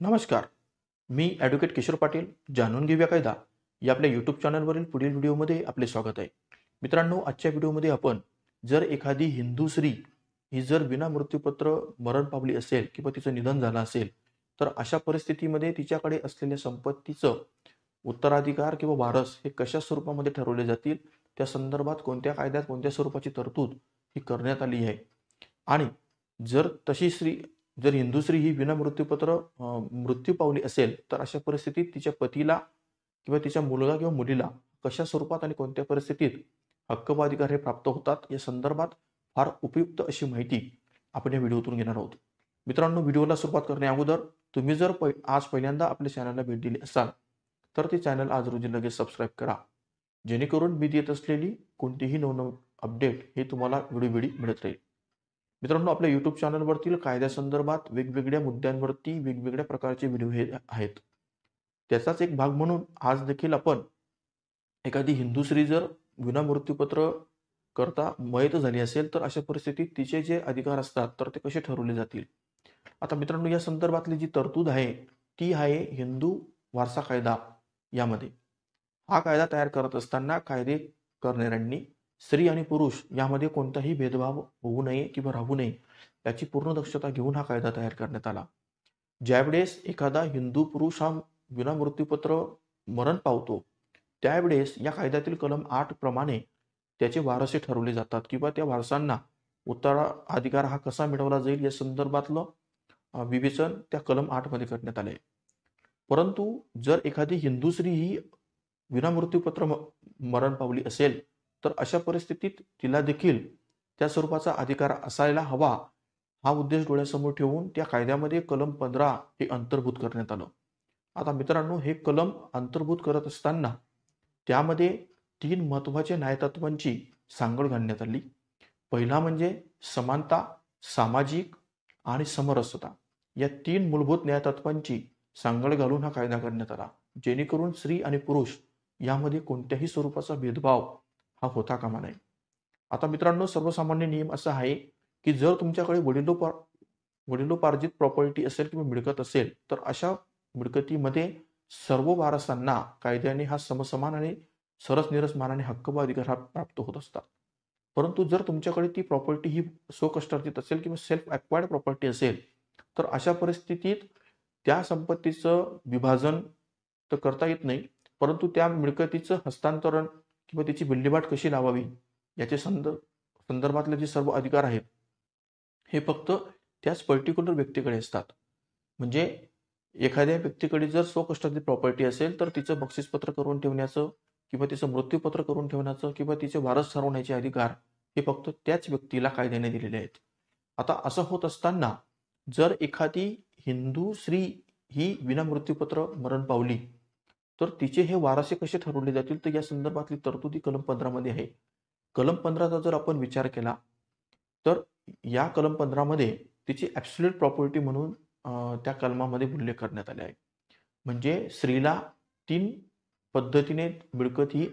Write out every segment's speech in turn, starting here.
नमस्कार. मी ॲडव्होकेट किशोर पाटील. जाणून घेऊया कायदा या आपल्या यूट्यूब चॅनलवरील पुढील व्हिडिओमध्ये आपले स्वागत आहे. मित्रांनो, आजच्या व्हिडिओमध्ये आपण जर एखादी हिंदू स्त्री ही जर विना मृत्यूपत्र मरण पावली असेल किंवा तिचं निधन झालं असेल, तर अशा परिस्थितीमध्ये तिच्याकडे असलेल्या संपत्तीचं उत्तराधिकार किंवा वारस हे कशा स्वरूपामध्ये ठरवले जातील, त्या संदर्भात कोणत्या कायद्यात कोणत्या स्वरूपाची तरतूद ही करण्यात आली आहे. आणि जर तशी स्त्री जर हिंदू स्त्री ही विना मृत्यूपत्र मृत्यू पावली असेल, तर अशा परिस्थितीत तिच्या पतीला किंवा तिच्या मुलगा किंवा मुलीला कशा स्वरूपात आणि कोणत्या परिस्थितीत हक्क व अधिकार हे प्राप्त होतात, या संदर्भात फार उपयुक्त अशी माहिती आपण या व्हिडिओतून घेणार आहोत. मित्रांनो, व्हिडिओला सुरुवात करण्या अगोदर तुम्ही जर आज पहिल्यांदा आपल्या चॅनलला भेट दिली असाल, तर ते चॅनल आज रोजी लगेच सबस्क्राईब करा, जेणेकरून मी देत असलेली कोणतीही नवनवीन अपडेट हे तुम्हाला वेळोवेळी मिळत राहील. मित्रांनो, आपल्या यूट्यूब चॅनलवरतील कायद्यासंदर्भात वेगवेगळ्या मुद्द्यांवरती वेगवेगळ्या प्रकारचे व्हिडिओ हे आहेत. त्याचाच एक भाग म्हणून आज देखील आपण एखादी हिंदू स्त्री जर विना मृत्यूपत्र करता मयत झाली असेल, तर अशा परिस्थितीत तिचे जे अधिकार असतात तर ते कसे ठरवले जातील. आता मित्रांनो, या संदर्भातली जी तरतूद आहे ती आहे हिंदू वारसा कायदा यामध्ये. हा कायदा तयार करत असताना कायदे करणाऱ्यांनी स्त्री आणि पुरुष यामध्ये कोणताही भेदभाव होऊ नये किंवा राहू नये याची पूर्ण दक्षता घेऊन हा कायदा तयार करण्यात आला. ज्यावेळेस एखादा हिंदू पुरुष हा विना मृत्यूपत्र मरण पावतो, त्यावेळेस या कायद्यातील कलम 8 प्रमाणे त्याचे वारसे ठरवले जातात किंवा त्या वारसांना उत्तराधिकार हा कसा मिळवला जाईल या संदर्भातलं विवेचन त्या कलम 8 मध्ये करण्यात आले. परंतु जर एखादी हिंदू स्त्री ही विना मृत्यूपत्र मरण पावली असेल, तर अशा परिस्थितीत तिला देखील त्या स्वरूपाचा अधिकार असायला हवा, हा उद्देश डोळ्यासमोर ठेवून त्या कायद्यामध्ये कलम 15 हे अंतर्भूत करण्यात आलं. आता मित्रांनो, हे कलम अंतर्भूत करत असताना त्यामध्ये 3 महत्त्वाच्या न्यायतत्वांची सांगड घालण्यात आली. पहिला म्हणजे समानता, सामाजिक आणि समरसता या 3 मूलभूत न्यायतत्वांची सांगड घालून हा कायदा करण्यात आला, जेणेकरून स्त्री आणि पुरुष यामध्ये कोणत्याही स्वरूपाचा भेदभाव हा होता कामा नये. आता मित्रांनो, सर्वसामान्य नियम असा आहे की जर तुमच्याकडे वडिलोपार्जित प्रॉपर्टी असेल किंवा मिळकत असेल, तर अशा मिळकतीमध्ये सर्व वारसांना कायद्याने हा समसमान आणि सरसनिरसमानाने हक्क व अधिकार हा प्राप्त होत असतात. परंतु जर तुमच्याकडे ती प्रॉपर्टी ही स्वकष्टार्जित असेल किंवा सेल्फ ॲक्वायर्ड प्रॉपर्टी असेल, तर अशा परिस्थितीत त्या संपत्तीचं विभाजन तर करता येत नाही, परंतु त्या मिळकतीचं हस्तांतरण किंवा त्याची विल्हेवाट कशी लावावी याचे संदर्भातले जे सर्व अधिकार आहेत हे फक्त त्याच पर्टिक्युलर व्यक्तीकडे असतात. म्हणजे एखाद्या व्यक्तीकडे जर स्वकष्टार्जित प्रॉपर्टी असेल, तर तिचं बक्षीसपत्र करून ठेवण्याचं किंवा तिचं मृत्यूपत्र करून ठेवण्याचं किंवा तिचे वारस ठरवण्याचे अधिकार हे फक्त त्याच व्यक्तीला कायद्याने दिलेले आहेत. आता असं होत असताना जर एखादी हिंदू स्त्री ही विना मृत्यूपत्र मरण पावली, तर तिचे हे वारसे कसे ठरवले जातील, तर या संदर्भातली तरतुदी कलम 15 मध्ये आहे. कलम 15चा जर आपण विचार केला, तर या कलम 15 मध्ये तिची ॲब्सोल्यूट प्रॉपर्टी म्हणून त्या कलमामध्ये उल्लेख करण्यात आले आहे. म्हणजे स्त्रीला 3 पद्धतीने मिळकत ही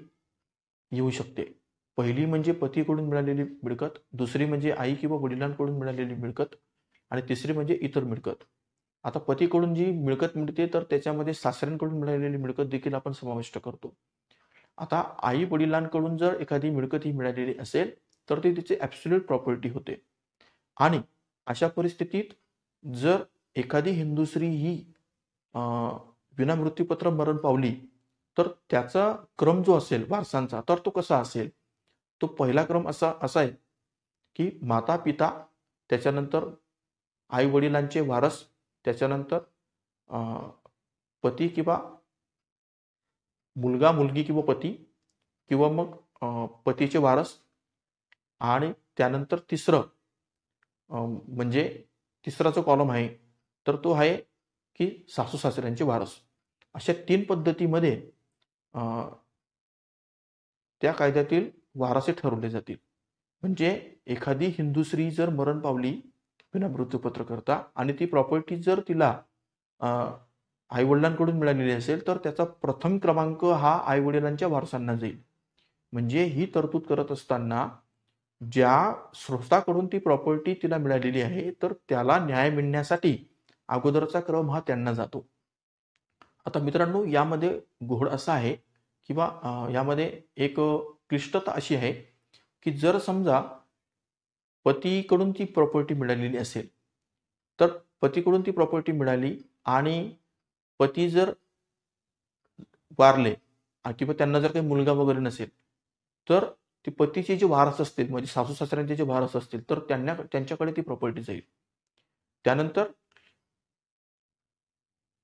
येऊ शकते. पहिली म्हणजे पतीकडून मिळालेली मिळकत, दुसरी म्हणजे आई किंवा वडिलांकडून मिळालेली मिळकत आणि तिसरी म्हणजे इतर मिळकत. आता पतीकडून जी मिळकत मिळते, तर त्याच्यामध्ये सासऱ्यांकडून मिळालेली मिळकत देखील आपण समाविष्ट करतो. आता आई वडिलांकडून जर एखादी मिळकत ही मिळालेली असेल, तर ती तिची ॲब्सोल्यूट प्रॉपर्टी होते. आणि अशा परिस्थितीत जर एखादी हिंदू स्त्री ही विना मृत्यूपत्र मरण पावली, तर त्याचा क्रम जो असेल वारसांचा, तर तो कसा असेल? तो पहिला क्रम असा आहे की माता पिता, त्याच्यानंतर आई वडिलांचे वारस, त्याच्यानंतर पती किंवा मुलगा मुलगी किंवा पती किंवा मग पतीचे वारस, आणि त्यानंतर तिसरं म्हणजे तिसरा जो कॉलम आहे तर तो आहे की सासू सासऱ्यांचे वारस. अशा 3 पद्धतीमध्ये त्या कायद्यातील वारसे ठरवले जातील. म्हणजे एखादी हिंदू स्त्री जर मरण पावली विना मृत्यूपत्र करता आणि ती प्रॉपर्टी जर तिला आईवडिलांकडून मिळालेली असेल, तर त्याचा प्रथम क्रमांक हा आईवडिलांच्या वारसांना जाईल. म्हणजे ही तरतूद करत असताना ज्या स्रोताकडून ती प्रॉपर्टी तिला मिळालेली आहे, तर त्याला न्याय मिळण्यासाठी अगोदरचा क्रम हा त्यांना जातो. आता मित्रांनो, यामध्ये घोळ असा आहे किंवा यामध्ये एक क्लिष्टता अशी आहे की जर समजा पतीकडून ती प्रॉपर्टी मिळालेली असेल, तर पतीकडून ती प्रॉपर्टी मिळाली आणि पती जर वारले किंवा त्यांना जर काही मुलगा वगैरे नसेल, तर ती पतीचे जे वारस असतील म्हणजे सासू सासऱ्यांचे जे वारस असतील तर त्यांच्याकडे ती प्रॉपर्टी जाईल. त्यानंतर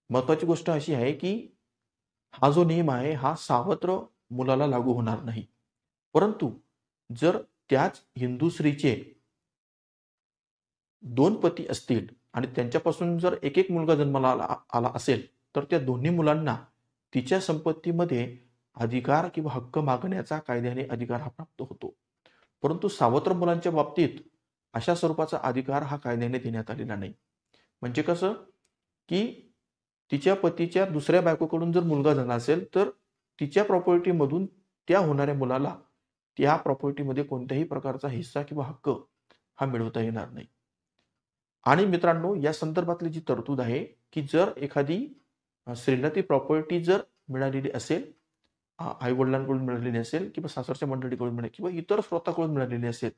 महत्वाची गोष्ट अशी आहे की हा जो नियम आहे हा सावत्र मुलाला लागू होणार नाही. परंतु जर त्याच हिंदू स्त्रीचे 2 पती असतील आणि त्यांच्यापासून जर एक मुलगा जन्माला आला असेल, तर त्या दोन्ही मुलांना तिच्या संपत्तीमध्ये अधिकार किंवा हक्क मागण्याचा कायद्याने अधिकार हा प्राप्त होतो. परंतु सावत्र मुलांच्या बाबतीत अशा स्वरूपाचा अधिकार हा कायद्याने देण्यात आलेला नाही. म्हणजे कसं, की तिच्या पतीच्या दुसऱ्या बायकोकडून जर मुलगा झाला असेल, तर तिच्या प्रॉपर्टीमधून त्या होणाऱ्या मुलाला त्या प्रॉपर्टीमध्ये कोणत्याही प्रकारचा हिस्सा किंवा हक्क हा मिळवता येणार नाही. आणि मित्रांनो, या संदर्भातली जी तरतूद आहे, की जर एखादी स्त्रीला ती प्रॉपर्टी जर मिळालेली असेल, आई-वडिलांकडून मिळालेली असेल किंवा सासरच्या मंडळीकडून मिळाली किंवा इतर स्रोताकडून मिळालेली असेल,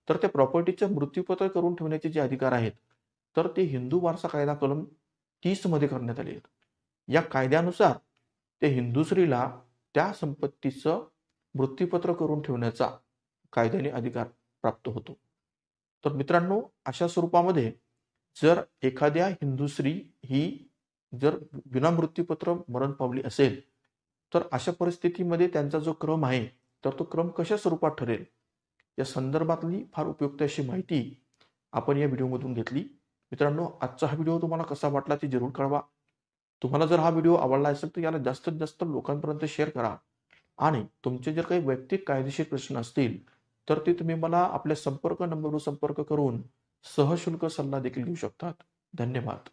तर त्या प्रॉपर्टीचं मृत्यूपत्र करून ठेवण्याचे जे अधिकार आहेत, तर ते हिंदू वारसा कायदा कलम 30 मध्ये करण्यात आले आहेत. या कायद्यानुसार त्या हिंदू स्त्रीला त्या संपत्तीचं मृत्यूपत्र करून ठेवण्याचा कायद्याने अधिकार प्राप्त होतो. तर मित्रांनो, अशा स्वरूपामध्ये जर एखाद्या हिंदू स्त्री ही जर बिना मृत्यूपत्र मरण पावली असेल, तर अशा परिस्थितीमध्ये त्यांचा जो क्रम आहे, तर तो क्रम कशा स्वरूपात ठरेल, या संदर्भातली फार उपयुक्त अशी माहिती आपण या व्हिडिओमधून घेतली. मित्रांनो, आजचा हा व्हिडिओ तुम्हाला कसा वाटला ते जरूर कळवा. तुम्हाला जर हा व्हिडिओ आवडला असेल तर याला जास्तीत जास्त लोकांपर्यंत शेअर करा आणि तुमचे जर काही वैयक्तिक कायदेशीर प्रश्न असतील तर ते तुम्ही मला आपल्या संपर्क नंबरवर संपर्क करून सहशुल्क सल्ला देखील घेऊ शकतात. धन्यवाद.